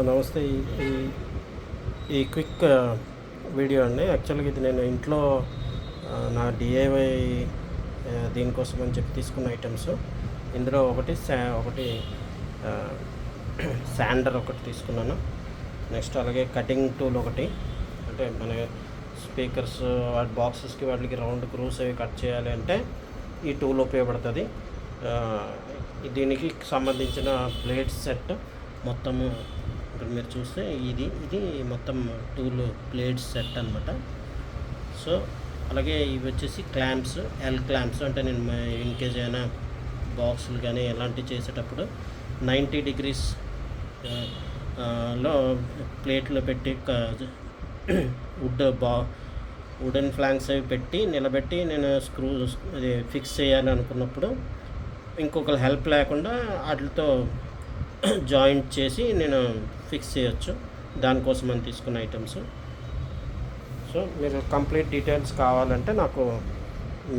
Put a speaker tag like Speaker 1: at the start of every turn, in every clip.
Speaker 1: నమస్తే. ఈ ఈ క్విక్ వీడియో అండి. యాక్చువల్గా ఇది నేను ఇంట్లో నా డిఐవై దీనికోసం అని చెప్పి తీసుకున్న ఐటమ్స్. ఇందులో ఒకటి శాండర్ ఒకటి తీసుకున్నాను. నెక్స్ట్ అలాగే కటింగ్ టూల్ ఒకటి, అంటే మన స్పీకర్స్ వాటి బాక్సెస్కి వాటికి రౌండ్ గ్రూవ్స్ అవి కట్ చేయాలి అంటే ఈ టూల్ ఉపయోగపడుతుంది. దీనికి సంబంధించిన ప్లేట్ సెట్ మొత్తము ఇక్కడ మీరు చూస్తే ఇది మొత్తం టూల్ ప్లేట్స్ సెట్ అనమాట. సో అలాగే ఇవి వచ్చేసి క్లాంప్స్, ఎల్ క్లాంప్స్. అంటే నేను ఇన్కేజ్ అయినా బాక్సులు కానీ ఎలాంటివి చేసేటప్పుడు 90 degrees లో ప్లేట్లో పెట్టి వుడెన్ ఫ్లాంక్స్ అవి పెట్టి నిలబెట్టి నేను అది ఫిక్స్ చేయాలి అనుకున్నప్పుడు ఇంకొకరు హెల్ప్ లేకుండా వాటితో జాయింట్ చేసి నేను ఫిక్స్ చేయొచ్చు. దానికోసం అని తీసుకున్న ఐటమ్స్. సో మీరు కంప్లీట్ డీటెయిల్స్ కావాలంటే నాకు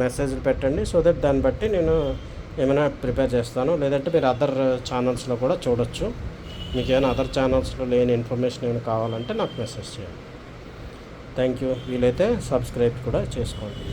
Speaker 1: మెసేజ్లు పెట్టండి. సో దట్ దాన్ని బట్టి నేను ఏమైనా ప్రిపేర్ చేస్తాను. లేదంటే మీరు అదర్ ఛానల్స్లో కూడా చూడొచ్చు. మీకు ఏమైనా అదర్ ఛానల్స్లో లేని ఇన్ఫర్మేషన్ ఏమైనా కావాలంటే నాకు మెసేజ్ చేయండి. Thank you. వీలైతే సబ్స్క్రైబ్ కూడా చేసుకోండి.